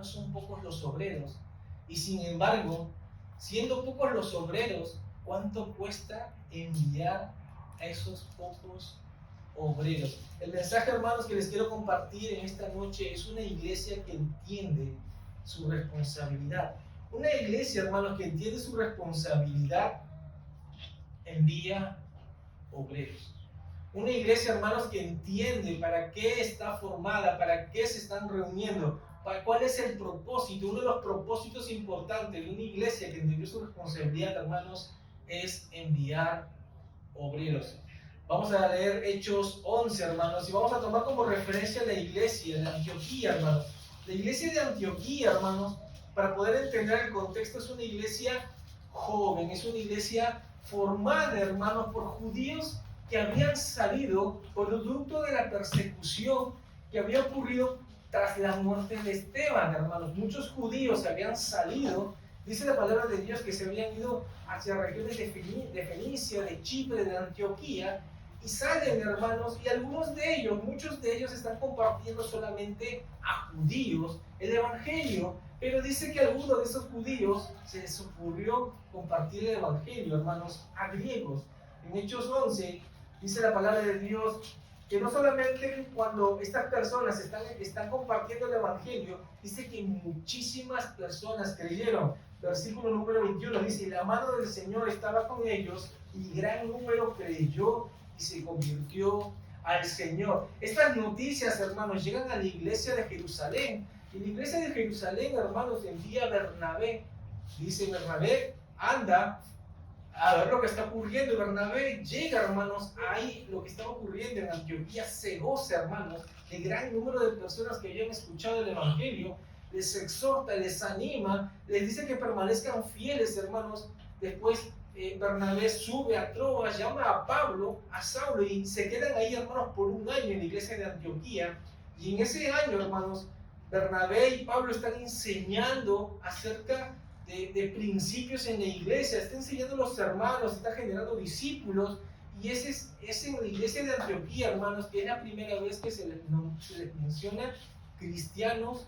hermanos, son pocos los obreros. Y sin embargo, siendo pocos los obreros, ¿cuánto cuesta enviar a esos pocos obreros? El mensaje, hermanos, que les quiero compartir en esta noche es una iglesia que entiende su responsabilidad. Una iglesia, hermanos, que entiende su responsabilidad, envía obreros. Una iglesia, hermanos, que entiende para qué está formada, para qué se están reuniendo, cuál es el propósito. Uno de los propósitos importantes de una iglesia que entendió su responsabilidad, hermanos, es enviar obreros. Vamos a leer Hechos 11, hermanos, y vamos a tomar como referencia la iglesia de Antioquía, hermanos. La iglesia de Antioquía, hermanos, para poder entender el contexto, es una iglesia joven, es una iglesia formada, hermanos, por judíos que habían salido producto de la persecución que había ocurrido tras la muerte de Esteban, hermanos. Muchos judíos habían salido, dice la palabra de Dios, que se habían ido hacia regiones de Fenicia, de Chipre, de Antioquía, y salen, hermanos, y algunos de ellos, muchos de ellos están compartiendo solamente a judíos el evangelio, pero dice que a algunos de esos judíos se les ocurrió compartir el evangelio, hermanos, a griegos. En Hechos 11 dice la palabra de Dios que no solamente cuando estas personas están compartiendo el evangelio, dice que muchísimas personas creyeron. Versículo número 21 dice: y la mano del Señor estaba con ellos, y gran número creyó y se convirtió al Señor. Estas noticias, hermanos, llegan a la iglesia de Jerusalén. Y la iglesia de Jerusalén, hermanos, envía a Bernabé. Dice Bernabé: anda a ver lo que está ocurriendo. Y Bernabé llega, hermanos, ahí lo que está ocurriendo en Antioquía se goza, hermanos, de gran número de personas que habían escuchado el evangelio. Les exhorta, les anima, les dice que permanezcan fieles, hermanos. Después Bernabé sube a Troas, llama a Pablo, a Saulo, y se quedan ahí, hermanos, por un año en la iglesia de Antioquía. Y en ese año, hermanos, Bernabé y Pablo están enseñando acerca de principios en la iglesia, está enseñando a los hermanos, está generando discípulos. Y es en la iglesia de Antioquía, hermanos, que es la primera vez que se les menciona cristianos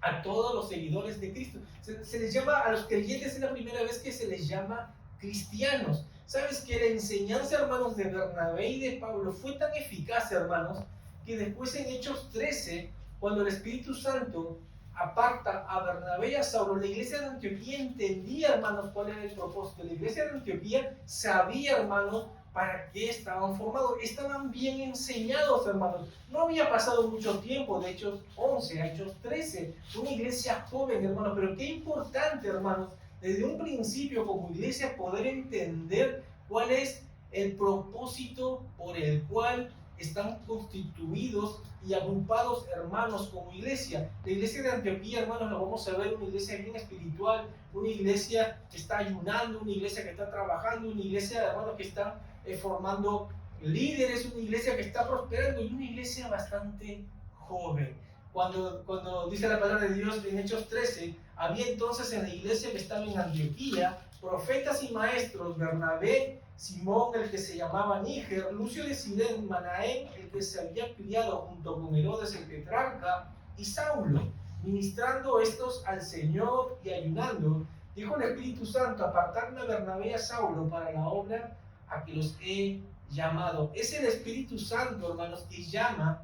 a todos los seguidores de Cristo. Se les llama a los creyentes, es la primera vez que se les llama cristianos. ¿Sabes que la enseñanza, hermanos, de Bernabé y de Pablo fue tan eficaz, hermanos, que después en Hechos 13, cuando el Espíritu Santo aparta a Bernabé y a Saulo, la iglesia de Antioquía entendía, hermanos, cuál era el propósito. La iglesia de Antioquía sabía, hermanos, para qué estaban formados. Estaban bien enseñados, hermanos. No había pasado mucho tiempo de Hechos 11 a Hechos 13. Una iglesia joven, hermanos. Pero qué importante, hermanos, desde un principio como iglesia poder entender cuál es el propósito por el cual están constituidos y agrupados, hermanos, como iglesia. La iglesia de Antioquía, hermanos, lo vamos a ver, una iglesia bien espiritual, una iglesia que está ayunando, una iglesia que está trabajando, una iglesia, hermanos, que está formando líderes, una iglesia que está prosperando, y una iglesia bastante joven. Cuando dice la palabra de Dios en Hechos 13, había entonces en la iglesia que estaba en Antioquía profetas y maestros: Bernabé, Simón, el que se llamaba Níger, Lucio de Sirene, Manaén, el que se había criado junto con Herodes el tetrarca, y Saulo. Ministrando estos al Señor y ayunando, dijo el Espíritu Santo: apartadme a Bernabé y a Saulo para la obra a que los he llamado. Es el Espíritu Santo, hermanos, que llama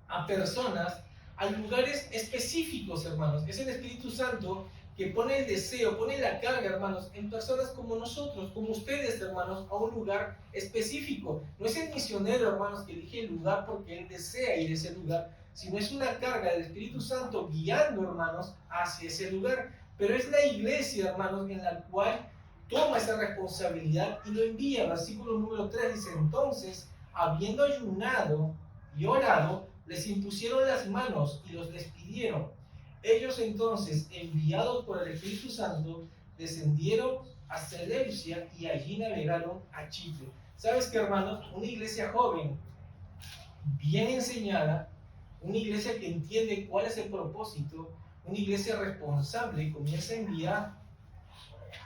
a personas a lugares específicos, hermanos. Es el Espíritu Santo que pone el deseo, pone la carga, hermanos, en personas como nosotros, como ustedes, hermanos, a un lugar específico. No es el misionero, hermanos, que elige el lugar porque él desea ir a ese lugar, sino es una carga del Espíritu Santo guiando, hermanos, hacia ese lugar. Pero es la iglesia, hermanos, en la cual toma esa responsabilidad y lo envía. Versículo número 3 dice: entonces, habiendo ayunado y orado, les impusieron las manos y los despidieron. Ellos entonces, enviados por el Espíritu Santo, descendieron a Seleucia y allí navegaron a Chipre. ¿Sabes qué, hermanos? Una iglesia joven, bien enseñada, una iglesia que entiende cuál es el propósito, una iglesia responsable, comienza a enviar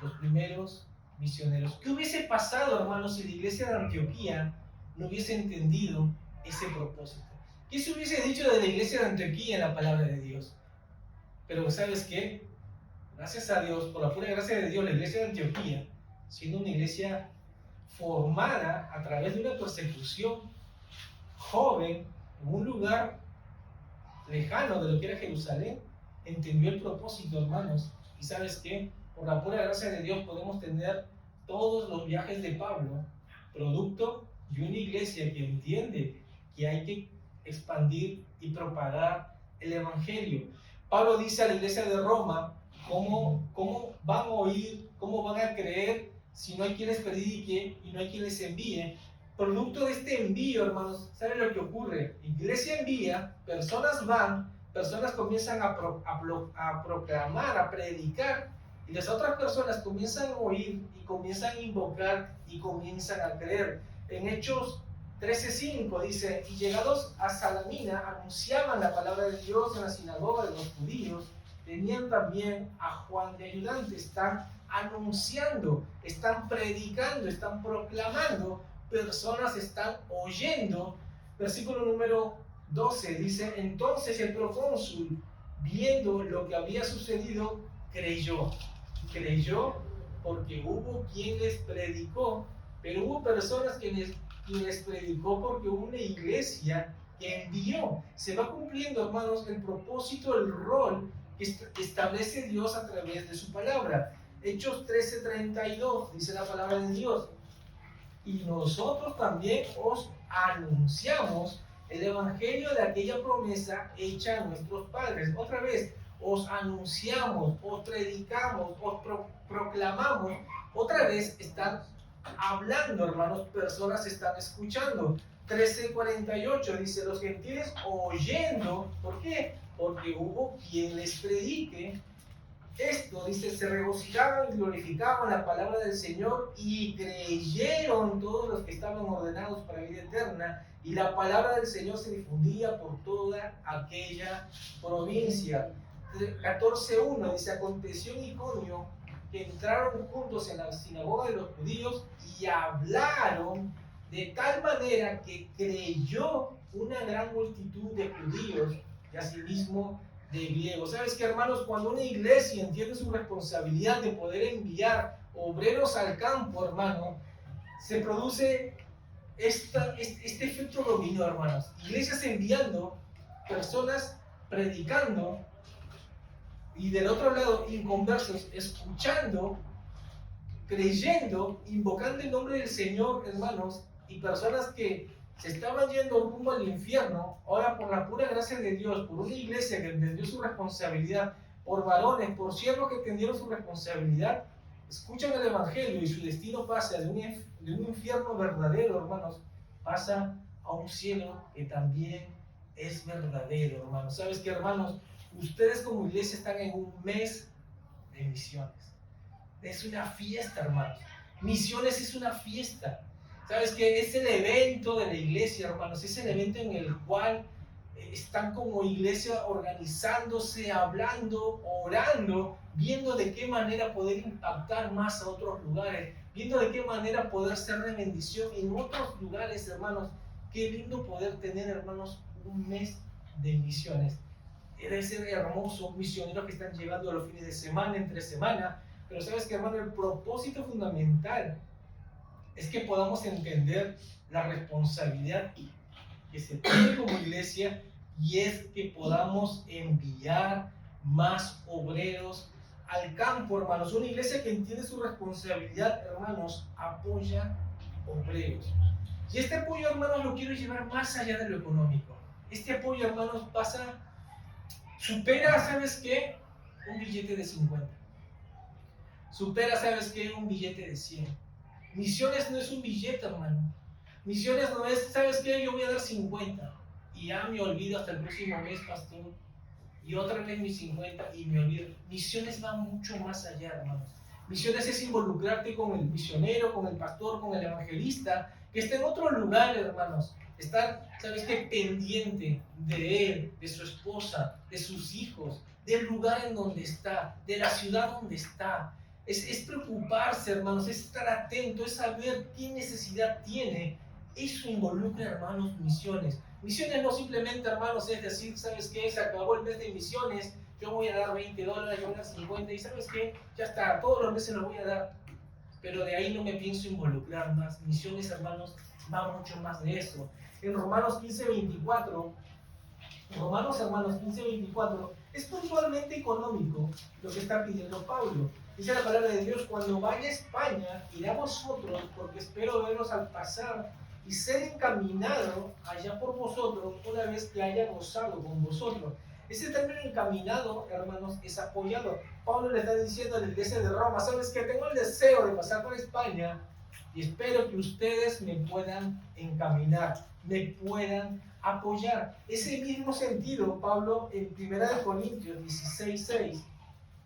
los primeros misioneros. ¿Qué hubiese pasado, hermanos, si la iglesia de Antioquía no hubiese entendido ese propósito? ¿Qué se hubiese dicho de la iglesia de Antioquía en la palabra de Dios? Pero ¿sabes qué? Gracias a Dios, por la pura gracia de Dios, la iglesia de Antioquía, siendo una iglesia formada a través de una persecución, joven, en un lugar lejano de lo que era Jerusalén, entendió el propósito, hermanos. Y ¿sabes qué? Por la pura gracia de Dios podemos tener todos los viajes de Pablo, producto de una iglesia que entiende que hay que expandir y propagar el Evangelio. Pablo dice a la iglesia de Roma, ¿cómo van a oír, cómo van a creer si no hay quien les predique y no hay quien les envíe? Producto de este envío, hermanos, ¿saben lo que ocurre? Iglesia envía, personas van, personas comienzan a proclamar, a predicar, y las otras personas comienzan a oír y comienzan a invocar y comienzan a creer. En Hechos 13:5 dice, y llegados a Salamina, anunciaban la palabra de Dios en la sinagoga de los judíos, tenían también a Juan de ayudante. Están anunciando, están predicando, están proclamando, personas están oyendo. Versículo número 12 dice, entonces el procónsul, viendo lo que había sucedido, creyó porque hubo quien les predicó, pero hubo personas quien les predicó porque hubo una iglesia que envió. Se va cumpliendo, hermanos, el propósito, el rol que establece Dios a través de su palabra. Hechos 13:32 dice la palabra de Dios, y nosotros también os anunciamos el evangelio de aquella promesa hecha a nuestros padres. Otra vez, os anunciamos, os predicamos, os proclamamos. Otra vez están hablando, hermanos, personas están escuchando. 13:48 dice, los gentiles oyendo. ¿Por qué? Porque hubo quien les predique. Esto, dice, se regocijaban y glorificaban la palabra del Señor y creyeron todos los que estaban ordenados para vida eterna, y la palabra del Señor se difundía por toda aquella provincia. 14:1 dice, aconteció en Iconio que entraron juntos en la sinagoga de los judíos y hablaron de tal manera que creyó una gran multitud de judíos y asimismo de griegos. ¿Sabes qué, hermanos? Cuando una iglesia entiende su responsabilidad de poder enviar obreros al campo, hermano, se produce este efecto dominó, hermanos. Iglesias enviando, personas predicando, y del otro lado, inconversos, escuchando, creyendo, invocando el nombre del Señor, hermanos, y personas que se estaban yendo rumbo al infierno, ahora por la pura gracia de Dios, por una iglesia que entendió su responsabilidad, por varones, por siervos que entendieron su responsabilidad, escuchan el Evangelio y su destino pasa de un infierno verdadero, hermanos, pasa a un cielo que también es verdadero, hermanos. ¿Sabes qué, hermanos? Ustedes como iglesia están en un mes de misiones. Es una fiesta, hermanos. Misiones es una fiesta. ¿Sabes qué? Es el evento de la iglesia, hermanos. Es el evento en el cual están como iglesia organizándose, hablando, orando, viendo de qué manera poder impactar más a otros lugares, viendo de qué manera poder ser de bendición en otros lugares, hermanos. Qué lindo poder tener, hermanos, un mes de misiones. Debe ser hermoso, misioneros que están llegando a los fines de semana, entre semana. Pero sabes que, hermano, el propósito fundamental es que podamos entender la responsabilidad que se tiene como iglesia, y es que podamos enviar más obreros al campo, hermanos. Una iglesia que entiende su responsabilidad, hermanos, apoya obreros. Y este apoyo, hermanos, lo quiero llevar más allá de lo económico. Este apoyo, hermanos, supera, ¿sabes qué? Un billete de 50. Supera, ¿sabes qué? Un billete de 100. Misiones no es un billete, hermano. Misiones no es, ¿sabes qué? Yo voy a dar 50 y ya me olvido hasta el próximo mes, pastor. Y otra vez mis 50 y me olvido. Misiones va mucho más allá, hermanos. Misiones es involucrarte con el misionero, con el pastor, con el evangelista, que está en otro lugar, hermanos. Estar, ¿sabes qué? Pendiente de él, de su esposa, de sus hijos, del lugar en donde está, de la ciudad donde está. Es preocuparse, hermanos, es estar atento, es saber qué necesidad tiene. Eso involucra, hermanos, misiones. Misiones no simplemente, hermanos, es decir, ¿sabes qué? Se acabó el mes de misiones, yo voy a dar $20, yo voy a dar 50, y ¿sabes qué? Ya está, todos los meses los voy a dar, pero de ahí no me pienso involucrar más. Misiones, hermanos, va mucho más de eso. En Romanos 15:24, Romanos, hermanos, 15:24, es puntualmente económico lo que está pidiendo Pablo. Dice la palabra de Dios: cuando vaya a España, iré a vosotros, porque espero veros al pasar y ser encaminado allá por vosotros, una vez que haya gozado con vosotros. Ese término encaminado, hermanos, es apoyado. Pablo le está diciendo a la iglesia de Roma: ¿sabes qué? Tengo el deseo de pasar por España y espero que ustedes me puedan encaminar, me puedan apoyar. Ese mismo sentido, Pablo en 1 Corintios 16:6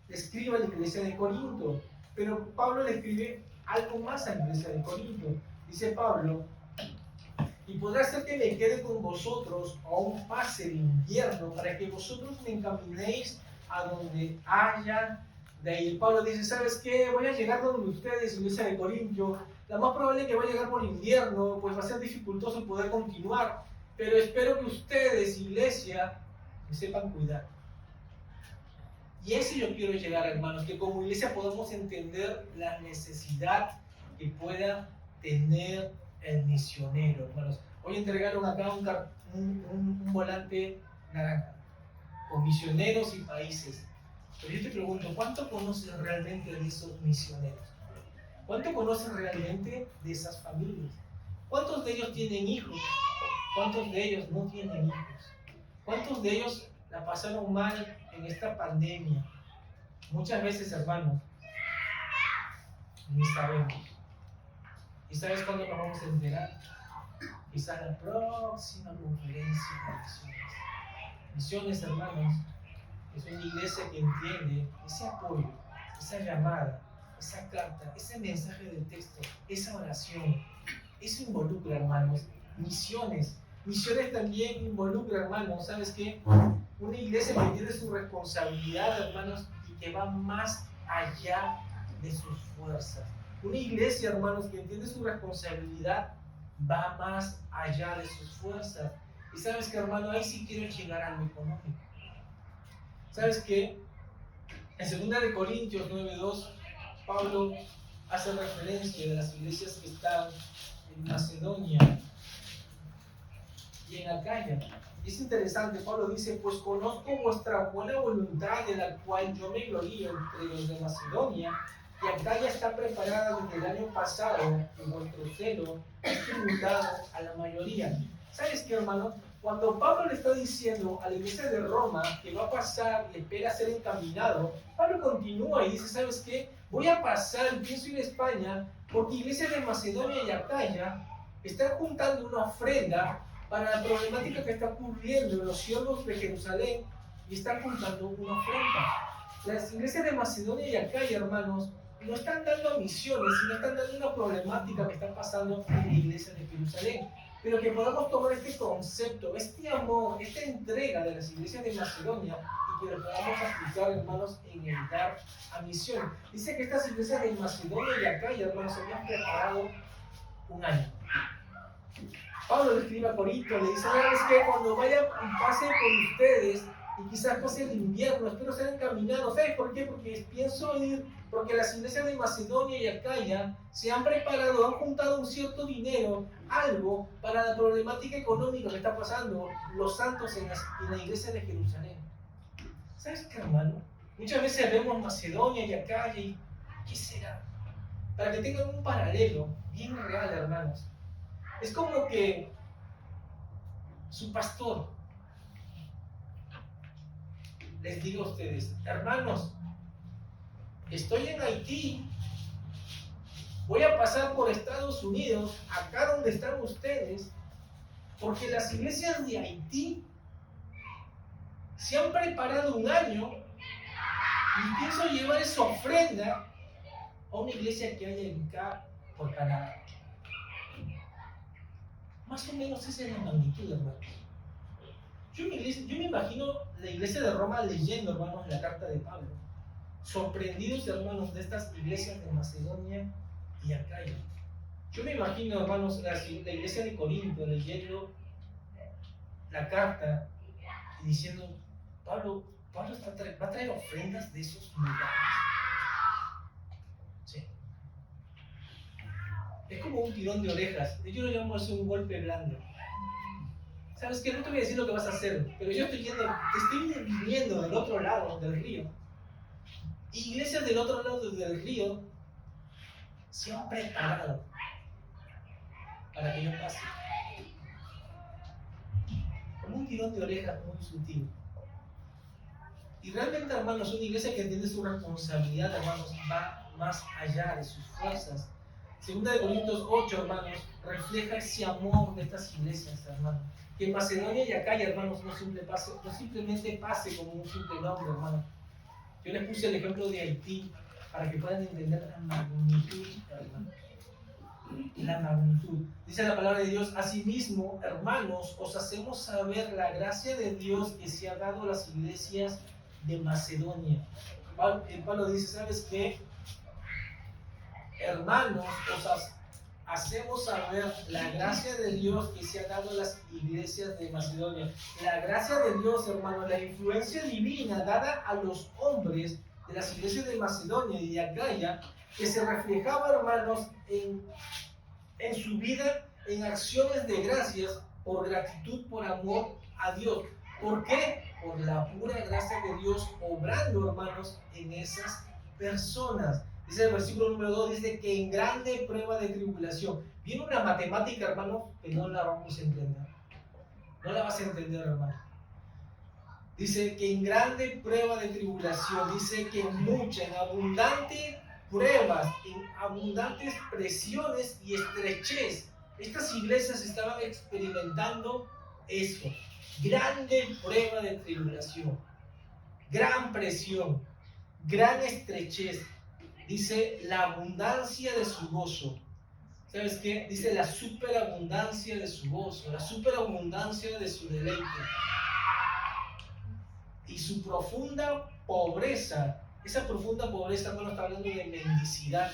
le escribe a la iglesia de Corinto, pero Pablo le escribe algo más a la iglesia de Corinto. Dice Pablo: y podrá ser que me quede con vosotros aún pase el invierno, para que vosotros me encaminéis a donde haya de ir. Pablo dice: ¿sabes qué? Voy a llegar donde ustedes, iglesia de Corinto. La más probable es que voy a llegar por invierno, pues va a ser dificultoso poder continuar, pero espero que ustedes, iglesia, me sepan cuidar. Y a eso yo quiero llegar, hermanos, que como iglesia podamos entender la necesidad que pueda tener el misionero, hermanos. Hoy entregaron acá un volante naranja con misioneros y países. Pero yo te pregunto: ¿cuánto conoces realmente de esos misioneros? ¿Cuánto conoces realmente de esas familias? ¿Cuántos de ellos tienen hijos? ¿Cuántos de ellos no tienen hijos? ¿Cuántos de ellos la pasaron mal en esta pandemia? Muchas veces, hermanos, ni sabemos. ¿Y sabes cuándo nos vamos a enterar? Quizás la próxima conferencia de misiones. Misiones, hermanos, es una iglesia que entiende ese apoyo, esa llamada, esa carta, ese mensaje del texto, esa oración. Eso involucra, hermanos, misiones. Misiones también involucra, hermanos, ¿sabes qué? Una iglesia que tiene su responsabilidad, hermanos, y que va más allá de sus fuerzas. Una iglesia, hermanos, que entiende su responsabilidad, va más allá de sus fuerzas. Y ¿sabes qué, hermano? Ahí sí quiero llegar a lo económico. ¿Sabes qué? En 2 Corintios 9:2, Pablo hace referencia de las iglesias que están en Macedonia y en Acaya. Es interesante, Pablo dice: pues conozco vuestra buena voluntad, de la cual yo me glorío entre los de Macedonia, y Acaya está preparada desde el año pasado, y vuestro celo es tributado a la mayoría. ¿Sabes qué, hermano? Cuando Pablo le está diciendo a la iglesia de Roma que va a pasar y espera ser encaminado, Pablo continúa y dice: ¿sabes qué? Voy a pasar, pienso ir a España, porque iglesias de Macedonia y Acaya están juntando una ofrenda para la problemática que está ocurriendo en los cielos de Jerusalén, y están juntando una ofrenda. Las iglesias de Macedonia y Acaya, hermanos, no están dando misiones, sino están dando una problemática que está pasando en la iglesia de Jerusalén. Pero que podamos tomar este concepto, este amor, esta entrega de las iglesias de Macedonia, y que lo podamos aplicar, hermanos, en el dar a misión. Dice que estas iglesias de Macedonia y Acaya, hermanos, se habían preparado un año. Pablo le escribe a Corinto, le dice: ¿sabes qué? Cuando vaya y pase por ustedes, y quizás pase el invierno, espero ser encaminado. ¿Sabes por qué? Porque pienso ir, porque las iglesias de Macedonia y Acaya se han preparado, han juntado un cierto dinero, algo, para la problemática económica que está pasando los santos en la iglesia de Jerusalén. ¿Sabes qué, hermano? Muchas veces vemos Macedonia y Acaya y ¿qué será? Para que tengan un paralelo bien real, hermanos. Es como que su pastor les diga a ustedes: hermanos, estoy en Haití, voy a pasar por Estados Unidos, acá donde están ustedes, porque las iglesias de Haití se han preparado un año y pienso llevar esa ofrenda a una iglesia que hay acá por Canadá. Más o menos esa es la magnitud, hermanos. Yo me imagino la iglesia de Roma leyendo, hermanos, la carta de Pablo, sorprendidos, hermanos, de estas iglesias de Macedonia y Acaya. Yo me imagino, hermanos, la iglesia de Corinto leyendo la carta y diciendo: Pablo, Pablo va a traer ofrendas de esos lugares. Sí. Es como un tirón de orejas. Yo lo llamo así un golpe blando. ¿Sabes qué? No te voy a decir lo que vas a hacer, pero yo te estoy viviendo del otro lado del río. Iglesias del otro lado del río se han preparado para que yo pase. Como un tirón de orejas muy sutil. Y realmente, hermanos, una iglesia que entiende su responsabilidad, hermanos, va más allá de sus fuerzas. Segunda de Corintios 8, hermanos, refleja ese amor de estas iglesias, hermanos. Que en Macedonia y Acaya, hermanos, no simplemente pase como un simple nombre, hermanos. Yo les puse el ejemplo de Haití para que puedan entender la magnitud, hermanos. La magnitud. Dice la palabra de Dios: asimismo, hermanos, os hacemos saber la gracia de Dios que se ha dado a las iglesias de Macedonia. Pablo dice: ¿sabes qué? Hermanos, os hacemos saber la gracia de Dios que se ha dado a las iglesias de Macedonia. La gracia de Dios, hermanos, la influencia divina dada a los hombres de las iglesias de Macedonia y de Acaya, que se reflejaba, hermanos, en su vida, en acciones de gracias, por gratitud, por amor a Dios. ¿Por qué? Por la pura gracia de Dios obrando, hermanos, en esas personas. Dice el versículo número 2, dice que en grande prueba de tribulación. Viene una matemática, hermano, que no la vamos a entender. No la vas a entender, hermano. Dice que en grande prueba de tribulación. Dice que en mucha, en abundante pruebas, en abundantes presiones y estrechez. Estas iglesias estaban experimentando eso. Grande prueba de tribulación. Gran presión. Gran estrechez. Dice la abundancia de su gozo. ¿Sabes qué? Dice la superabundancia de su gozo, la superabundancia de su deleite. Y su profunda pobreza. Esa profunda pobreza, hermano, está hablando de mendicidad,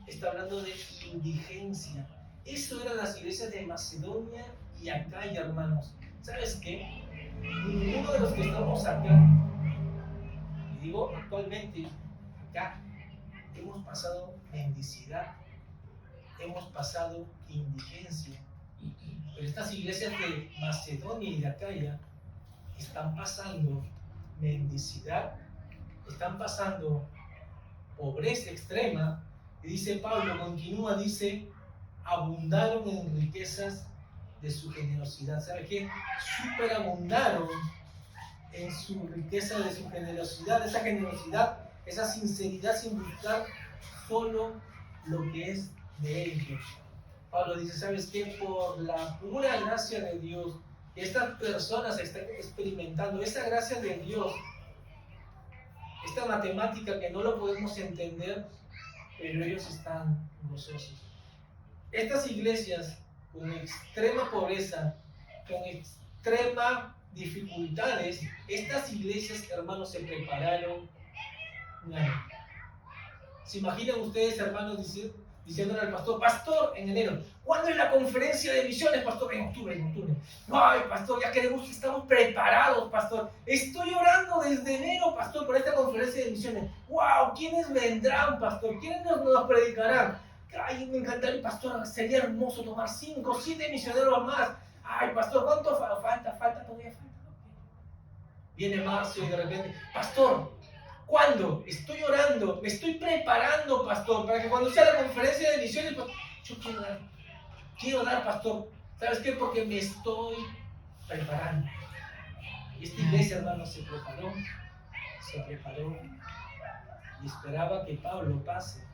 está hablando de indigencia. Eso eran las iglesias de Macedonia y Acaya, hermanos. ¿Sabes qué? Ninguno de los que estamos acá, y digo actualmente, acá, hemos pasado mendicidad, hemos pasado indigencia. Pero estas iglesias de Macedonia y de Acaya están pasando mendicidad, están pasando pobreza extrema. Y dice Pablo, continúa, dice, abundaron en riquezas de su generosidad. ¿Sabe qué? Superabundaron en su riqueza de su generosidad, esa generosidad, esa sinceridad sin buscar solo lo que es de ellos. Pablo dice: ¿sabes qué? Por la pura gracia de Dios, estas personas están experimentando esa gracia de Dios, esta matemática que no lo podemos entender, pero ellos están gozosos. Estas iglesias con extrema pobreza, con extrema dificultades, estas iglesias, hermanos, se prepararon un año. ¿Se imaginan ustedes, hermanos, diciéndole al pastor: pastor, en enero, ¿cuándo es la conferencia de misiones, pastor? En octubre. Ay, pastor, ya estamos preparados, pastor. Estoy orando desde enero, pastor, por esta conferencia de misiones. Wow, ¿quiénes vendrán, pastor? ¿Quiénes nos predicarán? Ay, me encantaría, pastor, sería hermoso tomar 5 o 7 misioneros más. Ay, pastor, ¿cuánto falta? Todavía falta. Viene marzo y de repente: pastor, ¿cuándo? Estoy orando, me estoy preparando, pastor, para que cuando sea la conferencia de misiones, pues, yo quiero dar, pastor. ¿Sabes qué? Porque me estoy preparando. Y esta iglesia, hermano, se preparó y esperaba que Pablo pase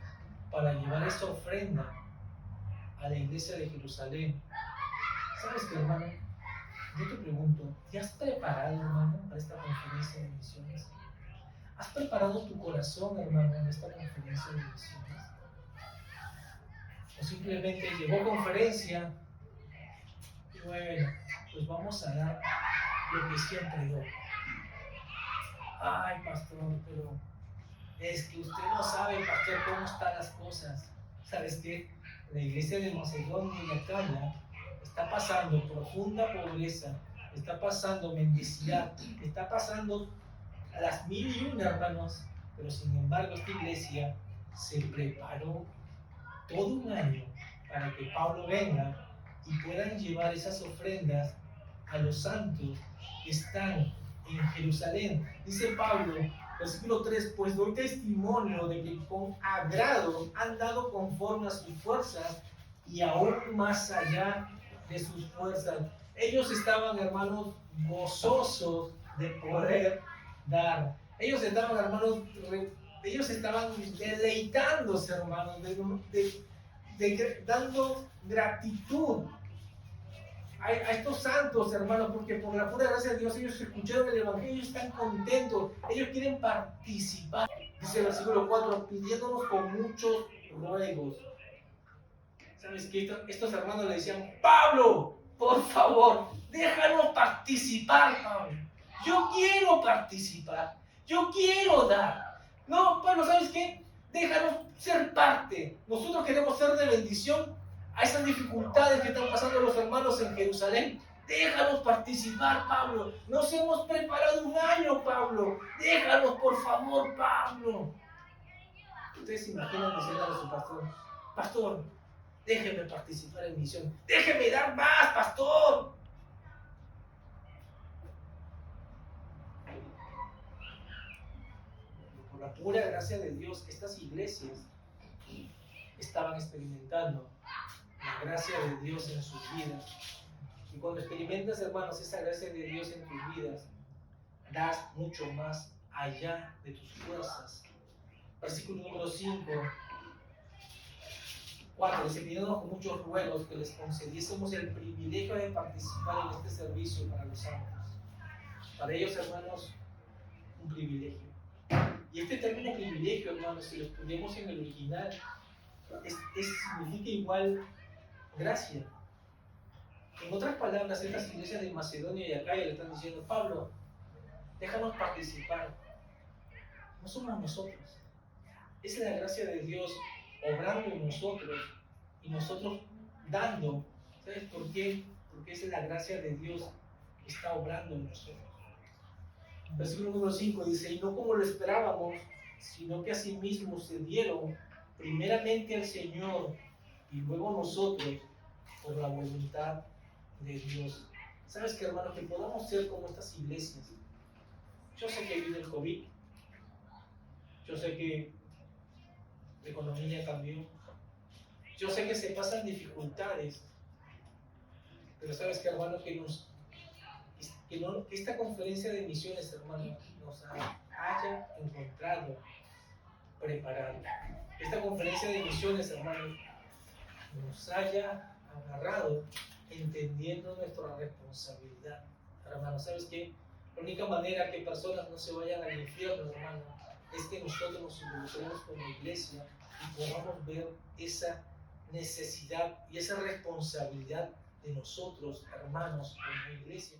para llevar esa ofrenda a la iglesia de Jerusalén. ¿Sabes qué, hermano? Yo te pregunto, ¿te has preparado, hermano, para esta conferencia de misiones? ¿Has preparado tu corazón, hermano, en esta conferencia de misiones? ¿O simplemente llegó conferencia y bueno, pues vamos a dar lo que siempre doy? Ay, pastor, pero es que usted no sabe, pastor, cómo están las cosas. ¿Sabes qué? La iglesia de Macedonia y Acaya está pasando profunda pobreza, está pasando mendicidad, está pasando a las 1001, hermanos, pero sin embargo esta iglesia se preparó todo un año para que Pablo venga y puedan llevar esas ofrendas a los santos que están en Jerusalén. Dice Pablo, versículo 3, pues doy testimonio de que con agrado han dado conforme a sus fuerzas y aún más allá de sus fuerzas. Ellos estaban, hermanos, gozosos de poder dar. Ellos estaban, hermanos, ellos estaban deleitándose, hermanos, dando gratitud a estos santos, hermanos, porque por la pura gracia de Dios ellos escucharon el Evangelio, ellos están contentos, ellos quieren participar. Dice el versículo 4, pidiéndonos con muchos ruegos. ¿Sabes qué? Estos hermanos le decían, Pablo, por favor, déjanos participar, Pablo. Yo quiero participar, yo quiero dar. No, Pablo, ¿sabes qué? Déjanos ser parte. Nosotros queremos ser de bendición a esas dificultades que están pasando los hermanos en Jerusalén. Déjanos participar, Pablo. Nos hemos preparado un año, Pablo. Déjanos, por favor, Pablo. Ustedes se imaginan decirle a su pastor, pastor, déjeme participar en misión. Déjeme dar más, pastor. Por la pura gracia de Dios, estas iglesias estaban experimentando la gracia de Dios en sus vidas. Y cuando experimentas, hermanos, esa gracia de Dios en tus vidas, das mucho más allá de tus fuerzas. Versículo número 5. 4. Dice, pidiéndonos con muchos ruegos que les concediésemos el privilegio de participar en este servicio para los santos. Para ellos, hermanos, un privilegio. Y este término privilegio, hermanos, si lo estudiamos en el original, significa igual gracia. En otras palabras, estas iglesias de Macedonia y Acaya le están diciendo, Pablo, déjanos participar. No somos nosotros. Es la gracia de Dios obrando en nosotros y nosotros dando. ¿Sabes por qué? Porque es la gracia de Dios que está obrando en nosotros. Versículo número 5 dice, y no como lo esperábamos, sino que asimismo se dieron primeramente al Señor y luego nosotros por la voluntad de Dios. ¿Sabes qué, hermano? Que podamos ser como estas iglesias. Yo sé que viene el COVID, yo sé que la economía cambió, yo sé que se pasan dificultades, pero ¿sabes qué, hermano? Que esta conferencia de misiones, hermano, nos haya encontrado preparado. Esta conferencia de misiones, hermano, nos haya agarrado entendiendo nuestra responsabilidad. Hermano, ¿sabes qué? La única manera que personas no se vayan al infierno, hermano, es que nosotros nos involucremos como iglesia y podamos ver esa necesidad y esa responsabilidad de nosotros, hermanos, como iglesia.